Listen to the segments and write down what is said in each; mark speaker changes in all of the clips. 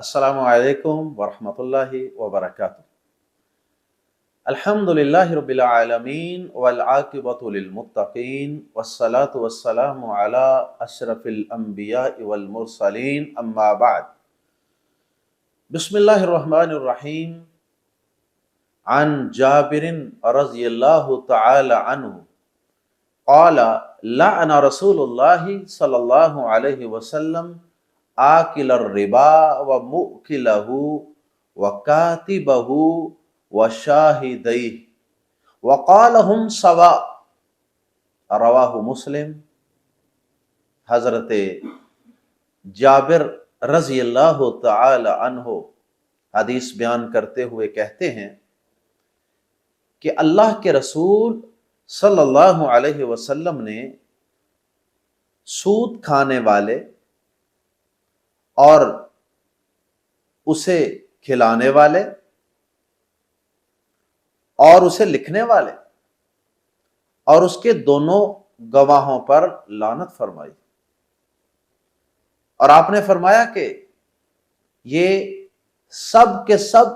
Speaker 1: السلام علیکم ورحمۃ اللہ وبرکاتہ۔ الحمدللہ رب العالمین والعاقبۃ للمتقین والصلاة والسلام علی اشرف الانبیاء والمرسلین اما بعد۔ بسم اللہ الرحمن الرحیم۔ عن جابر رضی اللہ تعالی عنہ قال لعن رسول اللہ صلی اللہ علیہ وسلم آکل الربا ومؤکلہ وکاتبہ وشاہدیہ وقال ہم سواء، رواہ مسلم۔ حضرت جابر رضی اللہ تعالی عنہ حدیث بیان کرتے ہوئے کہتے ہیں کہ اللہ کے رسول صلی اللہ علیہ وسلم نے سود کھانے والے اور اسے کھلانے والے اور اسے لکھنے والے اور اس کے دونوں گواہوں پر لعنت فرمائی، اور آپ نے فرمایا کہ یہ سب کے سب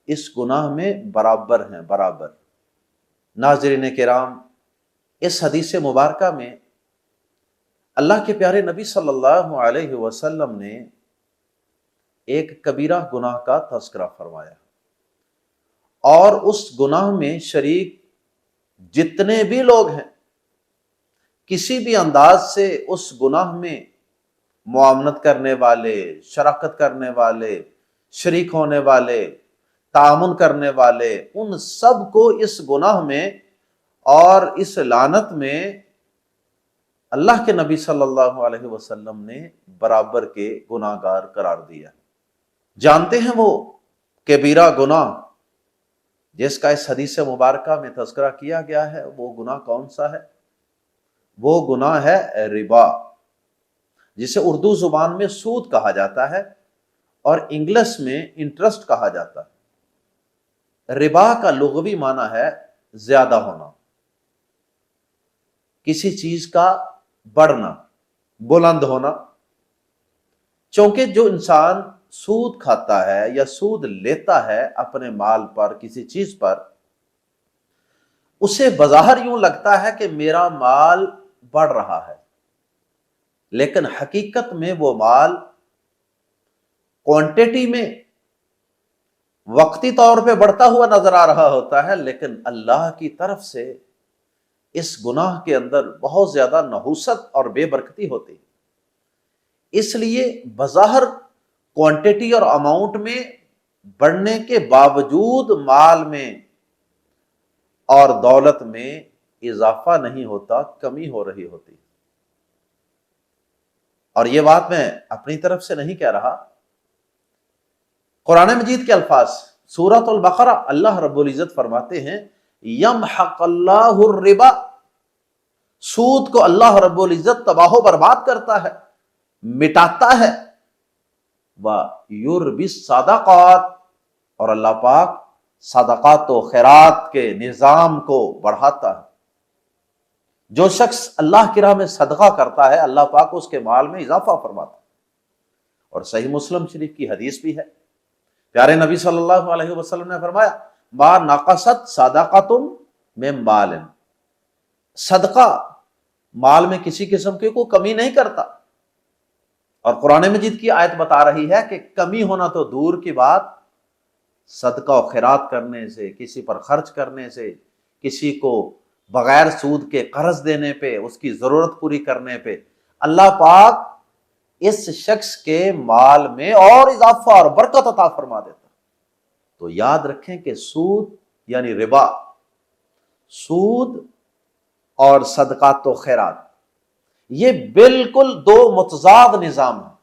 Speaker 1: اس گناہ میں برابر ہیں، برابر۔ ناظرین کرام، اس حدیث مبارکہ میں اللہ کے پیارے نبی صلی اللہ علیہ وسلم نے ایک کبیرہ گناہ کا تذکرہ فرمایا، اور اس گناہ میں شریک جتنے بھی لوگ ہیں، کسی بھی انداز سے اس گناہ میں معاونت کرنے والے، شراکت کرنے والے، شریک ہونے والے، تعاون کرنے والے، ان سب کو اس گناہ میں اور اس لعنت میں اللہ کے نبی صلی اللہ علیہ وسلم نے برابر کے گناہ گار قرار دیا۔ جانتے ہیں وہ کبیرہ گناہ جس کا اس حدیث مبارکہ میں تذکرہ کیا گیا ہے، وہ گناہ کون سا ہے؟ وہ گناہ ہے ربا، جسے اردو زبان میں سود کہا جاتا ہے اور انگلش میں انٹرسٹ کہا جاتا ہے۔ ربا کا لغوی معنی ہے زیادہ ہونا، کسی چیز کا بڑھنا، بلند ہونا۔ چونکہ جو انسان سود کھاتا ہے یا سود لیتا ہے اپنے مال پر، کسی چیز پر، اسے بظاہر یوں لگتا ہے کہ میرا مال بڑھ رہا ہے، لیکن حقیقت میں وہ مال کوانٹیٹی میں وقتی طور پہ بڑھتا ہوا نظر آ رہا ہوتا ہے، لیکن اللہ کی طرف سے اس گناہ کے اندر بہت زیادہ نحوست اور بے برکتی ہوتی ہے۔ اس لیے بظاہر کوانٹیٹی اور اماؤنٹ میں بڑھنے کے باوجود مال میں اور دولت میں اضافہ نہیں ہوتا، کمی ہو رہی ہوتی۔ اور یہ بات میں اپنی طرف سے نہیں کہہ رہا، قرآن مجید کے الفاظ، سورۃ البقرہ، اللہ رب العزت فرماتے ہیں یمحق اللہ الربا، سود کو اللہ رب العزت تباہ و برباد کرتا ہے، مٹاتا ہے، وَيُرْبِي الصَّدَقَاتِ، اور اللہ پاک صدقات و خیرات کے نظام کو بڑھاتا ہے۔ جو شخص اللہ کی راہ میں صدقہ کرتا ہے، اللہ پاک اس کے مال میں اضافہ فرماتا ہے۔ اور صحیح مسلم شریف کی حدیث بھی ہے، پیارے نبی صلی اللہ علیہ وسلم نے فرمایا ما نقصت صدقۃ من مال، صدقہ مال میں کسی قسم کی کوئی کمی نہیں کرتا۔ اور قرآن مجید کی آیت بتا رہی ہے کہ کمی ہونا تو دور کی بات، صدقہ و خیرات کرنے سے، کسی پر خرچ کرنے سے، کسی کو بغیر سود کے قرض دینے پہ، اس کی ضرورت پوری کرنے پہ، اللہ پاک اس شخص کے مال میں اور اضافہ اور برکت عطا فرما دیتا۔ تو یاد رکھیں کہ سود یعنی ربا، سود اور صدقات و خیرات، یہ بالکل دو متضاد نظام ہیں،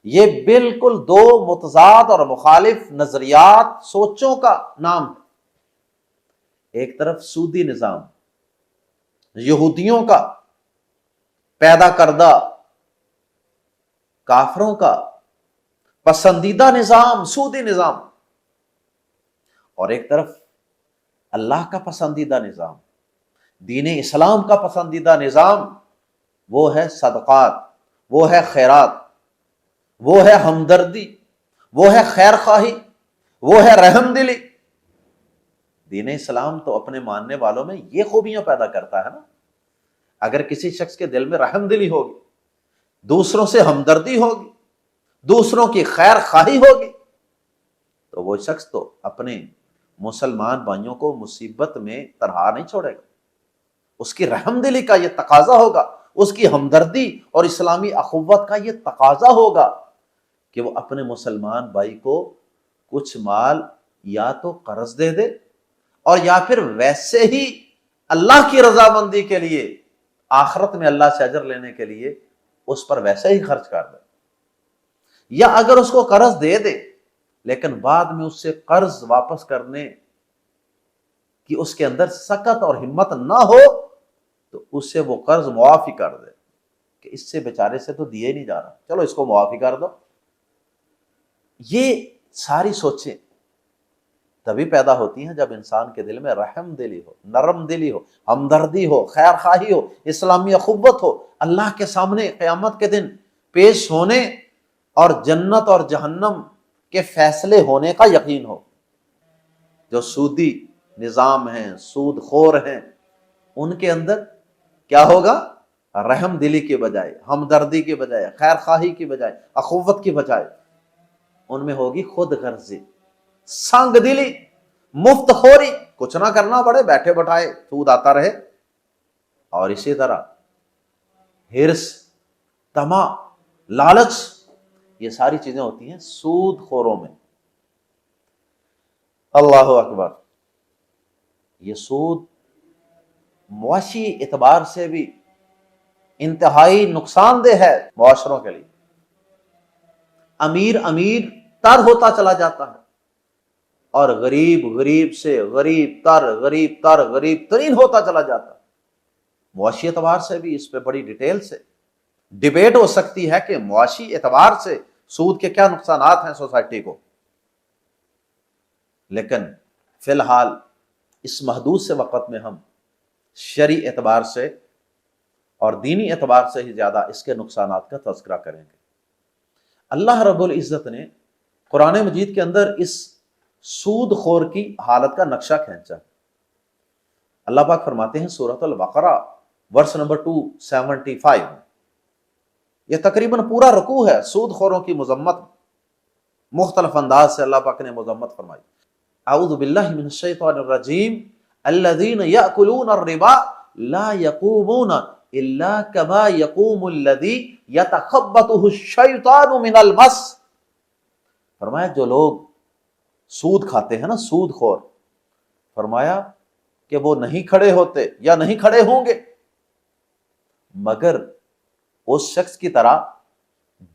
Speaker 1: یہ بالکل دو متضاد اور مخالف نظریات، سوچوں کا نام ہے۔ ایک طرف سودی نظام، یہودیوں کا پیدا کردہ، کافروں کا پسندیدہ نظام، سودی نظام، اور ایک طرف اللہ کا پسندیدہ نظام، دین اسلام کا پسندیدہ نظام، وہ ہے صدقات، وہ ہے خیرات، وہ ہے ہمدردی، وہ ہے خیر خواہی، وہ ہے رحم دلی۔ دین اسلام تو اپنے ماننے والوں میں یہ خوبیاں پیدا کرتا ہے نا۔ اگر کسی شخص کے دل میں رحم دلی ہوگی، دوسروں سے ہمدردی ہوگی، دوسروں کی خیر خواہی ہوگی، تو وہ شخص تو اپنے مسلمان بھائیوں کو مصیبت میں تنہا نہیں چھوڑے گا۔ اس کی رحم دلی کا یہ تقاضا ہوگا، اس کی ہمدردی اور اسلامی اخوت کا یہ تقاضا ہوگا کہ وہ اپنے مسلمان بھائی کو کچھ مال یا تو قرض دے دے، اور یا پھر ویسے ہی اللہ کی رضامندی کے لیے، آخرت میں اللہ سے اجر لینے کے لیے اس پر ویسے ہی خرچ کر دے۔ یا اگر اس کو قرض دے دے لیکن بعد میں اس سے قرض واپس کرنے کی اس کے اندر سخت اور ہمت نہ ہو تو اس سے وہ قرض معافی کر دے کہ اس سے بیچارے سے تو دیے نہیں جا رہا، چلو اس کو معافی کر دو۔ یہ ساری سوچیں تبھی پیدا ہوتی ہیں جب انسان کے دل میں رحم دلی ہو، نرم دلی ہو، ہمدردی ہو، خیر خواہی ہو، اسلامی اخوت ہو، اللہ کے سامنے قیامت کے دن پیش ہونے اور جنت اور جہنم کے فیصلے ہونے کا یقین ہو۔ جو سودی نظام ہیں، سود خور ہیں، ان کے اندر کیا ہوگا؟ رحم دلی کے بجائے، ہمدردی کے بجائے، خیر خواہی کی بجائے، اخوت کی بجائے ان میں ہوگی خود غرضی، سنگ دلی، مفت خوری، کچھ نہ کرنا پڑے، بیٹھے بٹھائے سود آتا رہے۔ اور اسی طرح ہرس، طمع، لالچ، یہ ساری چیزیں ہوتی ہیں سود خوروں میں۔ اللہ اکبر۔ یہ سود معاشی اعتبار سے بھی انتہائی نقصان دہ ہے معاشروں کے لیے۔ امیر امیر تر ہوتا چلا جاتا ہے اور غریب غریب سے غریب تر ترین ہوتا چلا جاتا ہے۔ معاشی اعتبار سے بھی اس پہ بڑی ڈیٹیل سے ڈیبیٹ ہو سکتی ہے کہ معاشی اعتبار سے سود کے کیا نقصانات ہیں سوسائٹی کو، لیکن فی الحال اس محدود سے وقت میں ہم شرعی اعتبار سے اور دینی اعتبار سے ہی زیادہ اس کے نقصانات کا تذکرہ کریں گے۔ اللہ رب العزت نے قرآن مجید کے اندر اس سود خور کی حالت کا نقشہ کھینچا۔ اللہ پاک فرماتے ہیں سورۃ البقرہ ورس نمبر 275، یہ تقریباً پورا رکوع ہے سود خوروں کی مذمت، مختلف انداز سے اللہ پاک نے مذمت فرمائی۔ اعوذ باللہ من الشیطان الرجیم الذین یأکلون الربا لا یقومون الا کما یقوم الذی یتخبطہ الشیطان من المس۔ فرمایا جو لوگ سود کھاتے ہیں نا، سود خور، فرمایا کہ وہ نہیں کھڑے ہوتے یا نہیں کھڑے ہوں گے مگر اس شخص کی طرح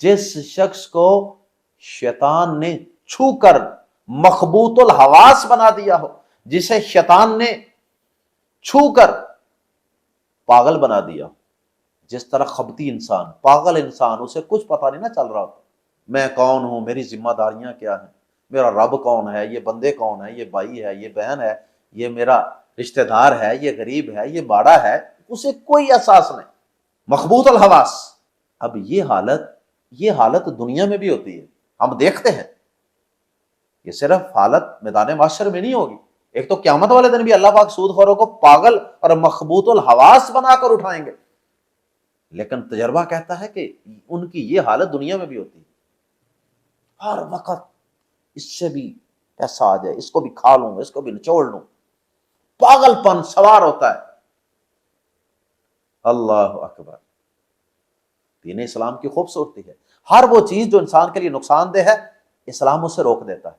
Speaker 1: جس شخص کو شیطان نے چھو کر مخبوط الحواس بنا دیا ہو، جسے شیطان نے چھو کر پاگل بنا دیا ہو۔ جس طرح خبتی انسان، پاگل انسان، اسے کچھ پتہ نہیں نہ چل رہا ہوتا، میں کون ہوں، میری ذمہ داریاں کیا ہیں، میرا رب کون ہے، یہ بندے کون ہیں، یہ بھائی ہے، یہ بہن ہے، یہ میرا رشتہ دار ہے، یہ غریب ہے، یہ باڑا ہے، اسے کوئی احساس نہیں، مخبوط الحواس۔ اب یہ حالت دنیا میں بھی ہوتی ہے، ہم دیکھتے ہیں۔ یہ صرف حالت میدان محشر میں نہیں ہوگی، ایک تو قیامت والے دن بھی اللہ پاک سود خوروں کو پاگل اور مخبوط الحواس بنا کر اٹھائیں گے، لیکن تجربہ کہتا ہے کہ ان کی یہ حالت دنیا میں بھی ہوتی ہے۔ ہر وقت اس سے بھی پیسہ آ جائے، اس کو بھی کھا لوں، اس کو بھی نچوڑ لوں، پاگل پن سوار ہوتا ہے۔ اللہ اکبر۔ دین اسلام کی خوبصورتی ہے، ہر وہ چیز جو انسان کے لیے نقصان دہ ہے اسلام اسے روک دیتا ہے،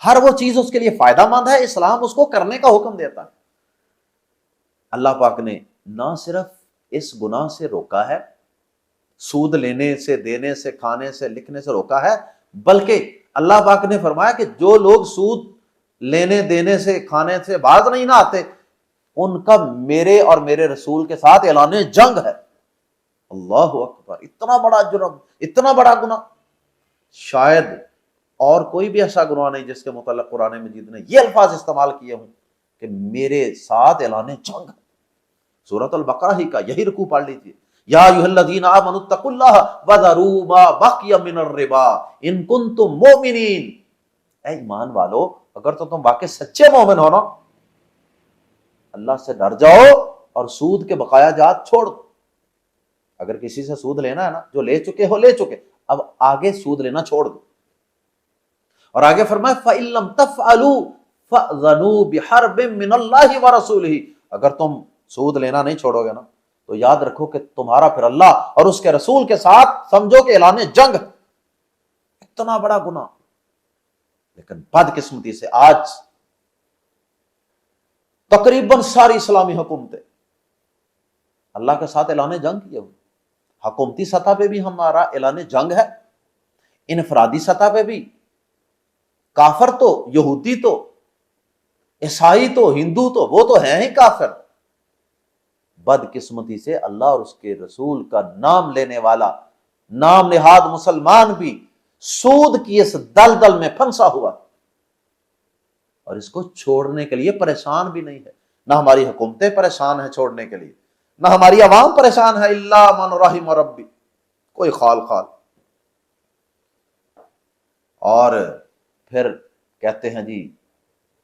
Speaker 1: ہر وہ چیز اس کے لیے فائدہ مند ہے اسلام اس کو کرنے کا حکم دیتا ہے۔ اللہ پاک نے نہ صرف اس گناہ سے روکا ہے، سود لینے سے، دینے سے، کھانے سے، لکھنے سے روکا ہے، بلکہ اللہ پاک نے فرمایا کہ جو لوگ سود لینے دینے سے، کھانے سے باز نہیں نہ آتے، ان کا میرے اور میرے رسول کے ساتھ اعلان جنگ ہے۔ اللہ اکبر۔ اتنا بڑا جرم، اتنا بڑا گناہ، شاید اور کوئی بھی ایسا گناہ نہیں جس کے متعلق قرآن مجید نے یہ الفاظ استعمال کیے ہوں کہ میرے ساتھ اعلان جنگ۔ سورۃ البقرہ ہی کا یہی رکوع پڑھ لیجیے، یا ایھا الذین آمنوا اتقوا اللہ وذروا ما بقی من الربا ان کنتم مؤمنین، اے ایمان والو اگر تو تم واقعی سچے مومن ہو نا، اللہ سے ڈر جاؤ اور سود کے بقایا جات چھوڑ دو۔ اگر کسی سے سود لینا ہے نا، جو لے چکے ہو لے چکے، اب آگے سود لینا چھوڑ دو۔ اور آگے فرمایا فَإِن لَّمْ تَفْعَلُوا فَأْذَنُوا بِحَرْبٍ مِّنَ اللَّهِ وَرَسُولِهِ، اگر تم سود لینا نہیں چھوڑو گے نا تو یاد رکھو کہ تمہارا پھر اللہ اور اس کے رسول کے ساتھ سمجھو کہ اعلان جنگ، اتنا بڑا گناہ۔ لیکن بدقسمتی سے آج تقریباً ساری اسلامی حکومتیں اللہ کے ساتھ اعلان جنگ کیے ہوئے۔ حکومتی سطح پہ بھی ہمارا اعلان جنگ ہے، انفرادی سطح پہ بھی۔ کافر تو یہودی تو عیسائی تو ہندو تو وہ تو ہیں ہی کافر، بدقسمتی سے اللہ اور اس کے رسول کا نام لینے والا نام نہاد مسلمان بھی سود کی اس دلدل میں پھنسا ہوا، اور اس کو چھوڑنے کے لیے پریشان بھی نہیں ہے۔ نہ ہماری حکومتیں پریشان ہیں چھوڑنے کے لیے، نہ ہماری عوام پریشان ہے، الا من رحم ربی، کوئی خال خال۔ اور پھر کہتے ہیں جی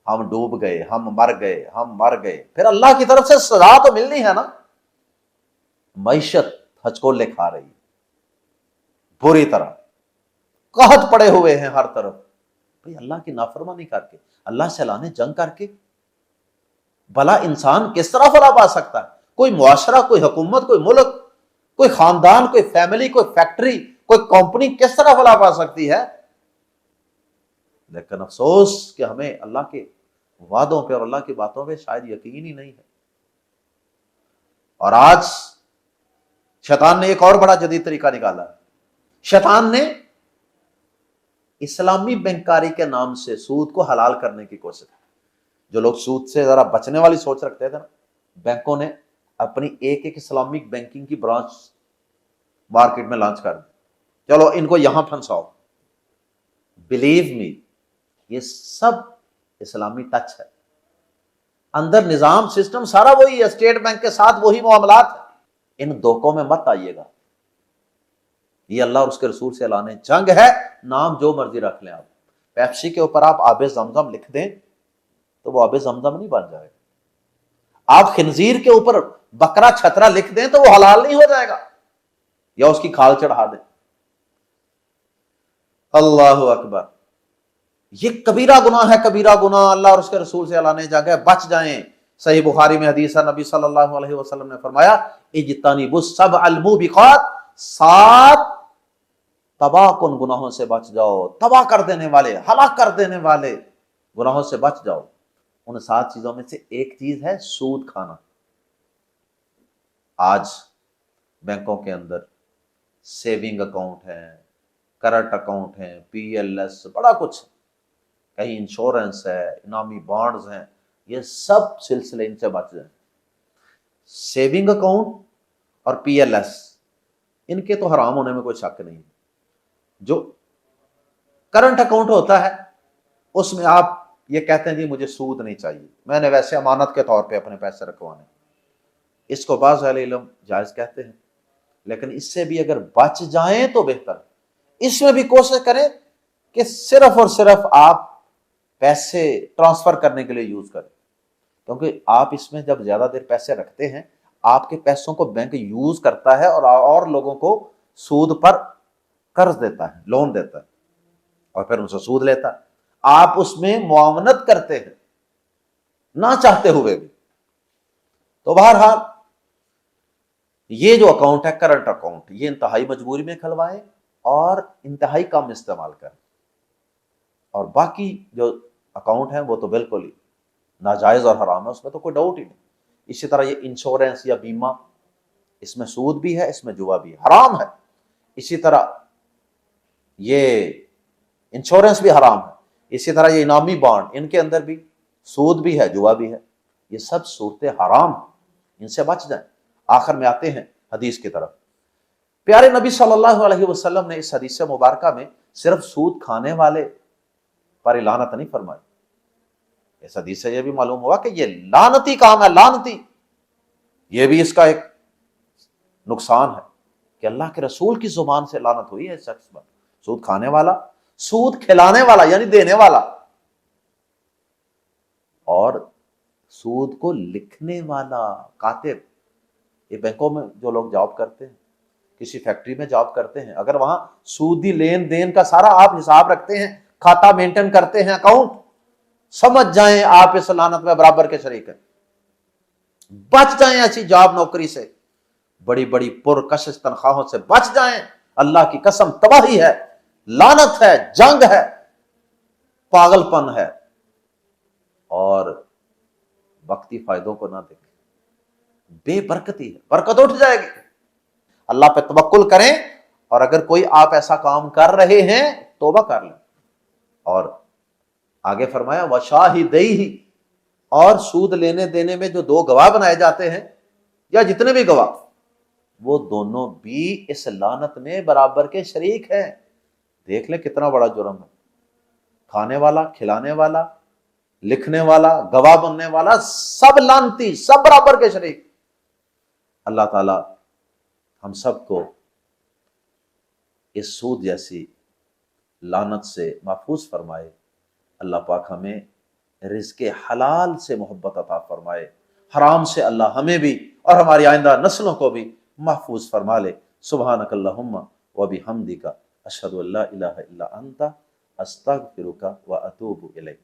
Speaker 1: ہم ڈوب گئے، ہم مر گئے، ہم مر گئے۔ پھر اللہ کی طرف سے سزا تو ملنی ہے نا۔ معیشت ہچکولے کھا رہی ہے بری طرح، قحط پڑے ہوئے ہیں ہر طرف۔ بھئی اللہ کی نافرمانی کر کے، اللہ سے اعلان جنگ کر کے بھلا انسان کس طرح فلاح پا سکتا ہے؟ کوئی معاشرہ، کوئی حکومت، کوئی ملک، کوئی خاندان، کوئی فیملی، کوئی فیکٹری، کوئی کمپنی کس طرح فلاح پا سکتی ہے؟ لیکن افسوس کہ ہمیں اللہ کے وعدوں پہ اور اللہ کی باتوں پہ شاید یقین ہی نہیں ہے۔ اور آج شیطان نے ایک اور بڑا جدید طریقہ نکالا ہے۔ شیطان نے اسلامی بینکاری کے نام سے سود کو حلال کرنے کی کوشش کی۔ جو لوگ سود سے ذرا بچنے والی سوچ رکھتے تھے نا، بینکوں نے اپنی ایک ایک اسلامک بینکنگ کی برانچ مارکیٹ میں لانچ کر دی، چلو ان کو یہاں پھنساؤ۔ بلیو می، یہ سب اسلامی ٹچ ہے، اندر نظام سسٹم سارا وہی ہے، اسٹیٹ بینک کے ساتھ وہی معاملات ہیں۔ ان دھوکوں میں مت آئیے گا، یہ اللہ اور اس کے رسول سے اعلان جنگ ہے۔ نام جو مرضی رکھ لیں آپ، پیپسی کے اوپر آپ آب زمزم لکھ دیں تو وہ آب زمزم نہیں بن جائے گا۔ آپ خنزیر کے اوپر بکرا چھترا لکھ دیں تو وہ حلال نہیں ہو جائے گا، یا اس کی کھال چڑھا دیں۔ اللہ اکبر، یہ کبیرہ گناہ ہے، کبیرہ گناہ۔ اللہ اور اس کے رسول سے اعلان جنگ ہے، بچ جائیں۔ صحیح بخاری میں حدیث ہے، نبی صلی اللہ علیہ وسلم نے فرمایا اجتنبوا السبع الموبقات، 7 تباہ کن گناہوں سے بچ جاؤ، تباہ کر دینے والے، ہلاک کر دینے والے گناہوں سے بچ جاؤ۔ ان 7 چیزوں میں سے ایک چیز ہے سود کھانا۔ آج بینکوں کے اندر سیونگ اکاؤنٹ ہیں، کرنٹ اکاؤنٹ ہیں، پی ایل ایس، بڑا کچھ، کہیں انشورنس ہے، انعامی بانڈز ہیں، یہ سب سلسلے ان سے بچ جائیں۔ سیونگ اکاؤنٹ اور پی ایل ایس، ان کے تو حرام ہونے میں کوئی شک نہیں۔ جو کرنٹ اکاؤنٹ ہوتا ہے اس میں آپ یہ کہتے ہیں جی مجھے سود نہیں چاہیے، میں نے ویسے امانت کے طور پہ اپنے پیسے رکھوانے، اس کو بعض اہل علم جائز کہتے ہیں، لیکن اس سے بھی اگر بچ جائیں تو بہتر۔ اس میں بھی کوشش کریں کہ صرف اور صرف آپ پیسے ٹرانسفر کرنے کے لیے یوز کریں، کیونکہ آپ اس میں جب زیادہ دیر پیسے رکھتے ہیں، آپ کے پیسوں کو بینک یوز کرتا ہے اور لوگوں کو سود پر قرض دیتا ہے، لون دیتا ہے، اور پھر ان سے سود لیتا ہے۔ آپ اس میں معاونت کرتے ہیں نہ چاہتے ہوئے بھی۔ تو بہرحال یہ جو اکاؤنٹ ہے کرنٹ اکاؤنٹ، یہ انتہائی مجبوری میں کھلوائیں اور انتہائی کم استعمال کریں، اور باقی جو اکاؤنٹ ہیں وہ تو بالکل ہی ناجائز اور حرام ہے، اس میں تو کوئی ڈاؤٹ ہی نہیں۔ اسی طرح یہ انشورنس یا بیمہ، اس میں سود بھی ہے، اس میں جوا بھی ہے، حرام ہے۔ اسی طرح یہ انشورنس بھی حرام ہے، اسی طرح یہ انعامی بانڈ، ان کے اندر بھی سود بھی ہے، جوا بھی ہے، یہ سب صورتیں حرام ہیں، ان سے بچ جائیں۔ آخر میں آتے ہیں حدیث کی طرف۔ پیارے نبی صلی اللہ علیہ وسلم نے اس حدیث مبارکہ میں صرف سود کھانے والے پر لعنت نہیں فرمائی۔ اس حدیث سے یہ بھی معلوم ہوا کہ یہ لعنتی کام ہے، لعنتی، یہ بھی اس کا ایک نقصان ہے کہ اللہ کے رسول کی زبان سے لعنت ہوئی ہے اس شخص پر، سود کھانے والا، سود کھلانے والا یعنی دینے والا، اور سود کو لکھنے والا، کاتب۔ یہ بینکوں میں جو لوگ جاب کرتے ہیں، کسی فیکٹری میں جاب کرتے ہیں، اگر وہاں سودی لین دین کا سارا آپ حساب رکھتے ہیں، کھاتا مینٹین کرتے ہیں، اکاؤنٹ، سمجھ جائیں آپ اس لعنت میں برابر کے شریک ہیں۔ بچ جائیں ایسی جاب نوکری سے، بڑی بڑی پرکشش تنخواہوں سے بچ جائیں، اللہ کی قسم تباہی ہے، لعنت ہے، جنگ ہے، پاگل پن ہے، اور وقتی فائدوں کو نہ دیکھیں، بے برکتی ہے، برکت اٹھ جائے گی۔ اللہ پہ توکل کریں، اور اگر کوئی آپ ایسا کام کر رہے ہیں توبہ کر لیں۔ اور آگے فرمایا وَشَاهِدَيْهِ، اور سود لینے دینے میں جو دو گواہ بنائے جاتے ہیں یا جتنے بھی گواہ، وہ دونوں بھی اس لعنت میں برابر کے شریک ہیں۔ دیکھ لیں کتنا بڑا جرم ہے، کھانے والا، کھلانے والا، لکھنے والا، گواہ بننے والا، سب لعنتی، سب برابر کے شریک۔ اللہ تعالی ہم سب کو اس سود جیسی لعنت سے محفوظ فرمائے۔ اللہ پاک ہمیں رزق حلال سے محبت عطا فرمائے، حرام سے اللہ ہمیں بھی اور ہماری آئندہ نسلوں کو بھی محفوظ فرما لے۔ سبحانک اللہم و بحمدک، اشہد ان لا الہ الا انت، استغفرک و اتوب الیک۔